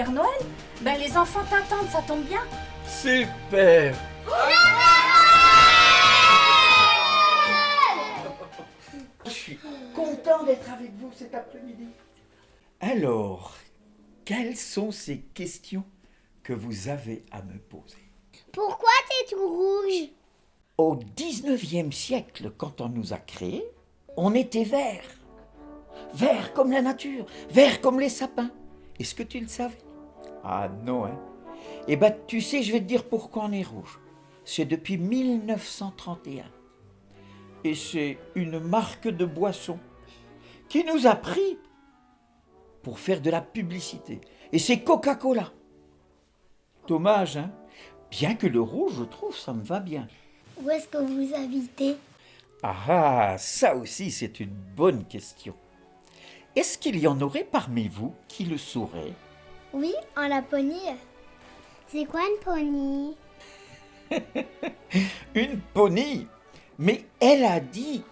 Père Noël? Ben les enfants t'attendent, ça tombe bien. Super! Je suis content d'être avec vous cet après-midi. Alors, quelles sont ces questions que vous avez à me poser? Pourquoi t'es tout rouge? Au 19e siècle, quand on nous a créés, on était vert. Vert comme la nature, vert comme les sapins. Est-ce que tu le savais? Ah non, hein? Eh bien, tu sais, je vais te dire pourquoi on est rouge. C'est depuis 1931. Et c'est une marque de boisson qui nous a pris pour faire de la publicité. Et c'est Coca-Cola. Dommage, hein? Bien que le rouge, je trouve, ça me va bien. Où est-ce que vous habitez? Ah, ça aussi, c'est une bonne question. Est-ce qu'il y en aurait parmi vous qui le sauraient? Oui, en Laponie. C'est quoi une pony? Une Ponie. Mais elle a dit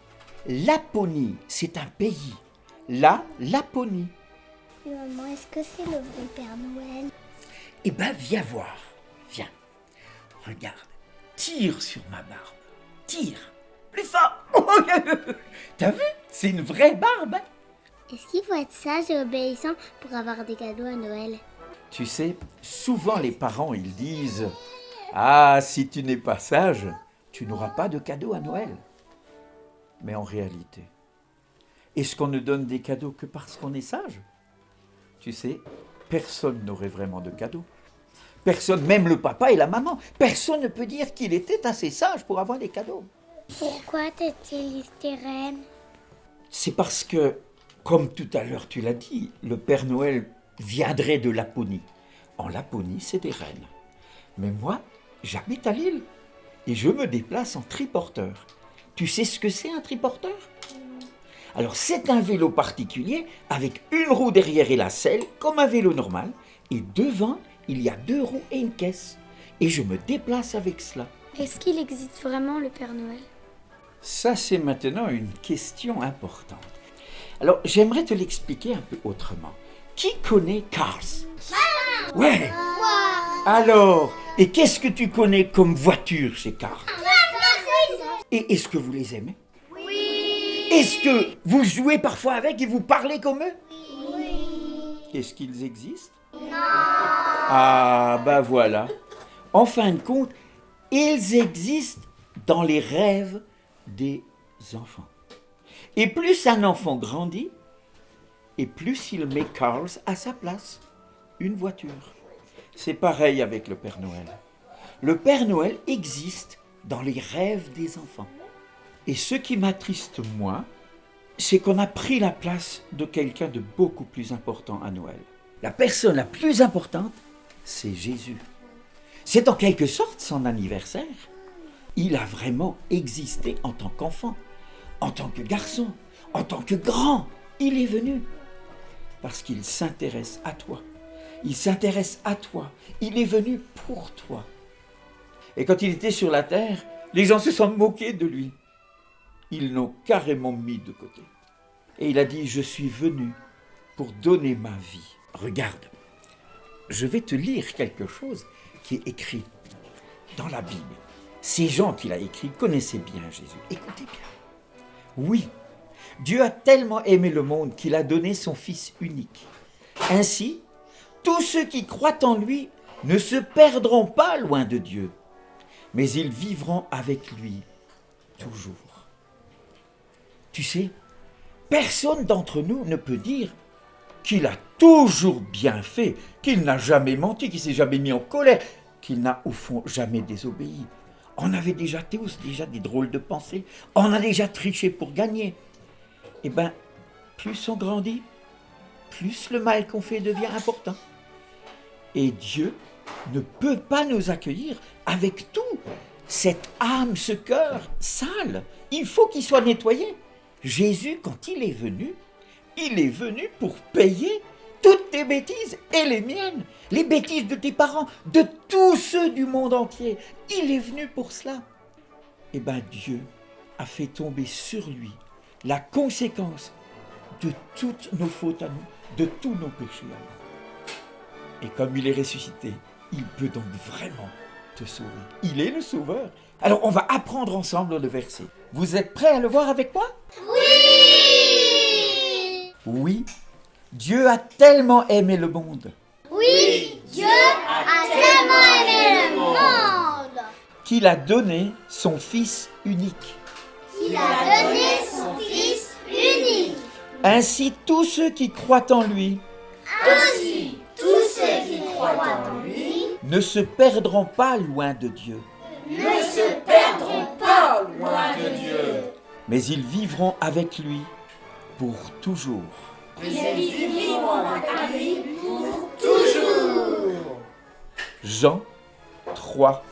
Laponie, c'est un pays. La Laponie. Et maman, est-ce que c'est le vrai Père Noël? Eh ben, viens voir. Viens. Regarde. Tire sur ma barbe. Tire. Plus fort. T'as vu? C'est une vraie barbe. Hein? Est-ce qu'il faut être sage et obéissant pour avoir des cadeaux à Noël? Tu sais, souvent les parents, ils disent « Ah, si tu n'es pas sage, tu n'auras pas de cadeau à Noël. » Mais en réalité, est-ce qu'on ne donne des cadeaux que parce qu'on est sage? Tu sais, personne n'aurait vraiment de cadeaux. Personne, même le papa et la maman, personne ne peut dire qu'il était assez sage pour avoir des cadeaux. Pourquoi t'es-il reine? C'est parce que, comme tout à l'heure tu l'as dit, le Père Noël viendrait de Laponie. En Laponie, c'est des rennes. Mais moi, j'habite à Lille et je me déplace en triporteur. Tu sais ce que c'est un triporteur? Alors, c'est un vélo particulier avec une roue derrière et la selle, comme un vélo normal. Et devant, il y a 2 roues et une caisse. Et je me déplace avec cela. Est-ce qu'il existe vraiment le Père Noël? Ça, c'est maintenant une question importante. Alors, j'aimerais te l'expliquer un peu autrement. Qui connaît Cars? Ouais. Alors, et qu'est-ce que tu connais comme voiture chez Cars? Et est-ce que vous les aimez? Oui. Est-ce que vous jouez parfois avec et vous parlez comme eux? Oui. Est-ce qu'ils existent? Non. Ah, bah voilà. En fin de compte, ils existent dans les rêves des enfants. Et plus un enfant grandit, et plus il met Cars à sa place, une voiture. C'est pareil avec le Père Noël. Le Père Noël existe dans les rêves des enfants. Et ce qui m'attriste moi, c'est qu'on a pris la place de quelqu'un de beaucoup plus important à Noël. La personne la plus importante, c'est Jésus. C'est en quelque sorte son anniversaire. Il a vraiment existé en tant qu'enfant, en tant que garçon, en tant que grand. Il est venu parce qu'il s'intéresse à toi. Il s'intéresse à toi. Il est venu pour toi. Et quand il était sur la terre, les gens se sont moqués de lui. Ils l'ont carrément mis de côté. Et il a dit, je suis venu pour donner ma vie. Regarde, je vais te lire quelque chose qui est écrit dans la Bible. Ces gens qu'il a écrits connaissaient bien Jésus. Écoutez bien. Oui, Dieu a tellement aimé le monde qu'il a donné son Fils unique. Ainsi, tous ceux qui croient en lui ne se perdront pas loin de Dieu, mais ils vivront avec lui toujours. Tu sais, personne d'entre nous ne peut dire qu'il a toujours bien fait, qu'il n'a jamais menti, qu'il s'est jamais mis en colère, qu'il n'a au fond jamais désobéi. On avait déjà tous des drôles de pensées, on a déjà triché pour gagner. Eh bien, plus on grandit, plus le mal qu'on fait devient important. Et Dieu ne peut pas nous accueillir avec tout, cette âme, ce cœur sale. Il faut qu'il soit nettoyé. Jésus, quand il est venu pour payer toutes tes bêtises et les miennes, les bêtises de tes parents, de tous ceux du monde entier. Il est venu pour cela. Eh bien, Dieu a fait tomber sur lui la conséquence de toutes nos fautes à nous, de tous nos péchés à nous. Et comme il est ressuscité, il peut donc vraiment te sauver. Il est le sauveur. Alors on va apprendre ensemble le verset. Vous êtes prêts à le voir avec moi? Oui! Oui, Dieu a tellement aimé le monde Oui, Dieu a tellement aimé le monde qu'il a donné son Fils unique. qu'il a donné son Fils unique. Ainsi tous ceux qui croient en lui Ainsi, tous ceux qui croient en lui ne se perdront pas loin de Dieu, ne se perdront pas loin de Dieu. mais ils vivront avec lui pour toujours. Ils vivront avec lui pour toujours. Jean 3,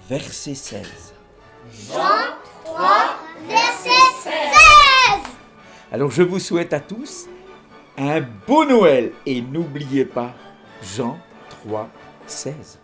verset 16. Jean 3, verset 16. Alors je vous souhaite à tous un beau Noël et n'oubliez pas Jean 3, 16.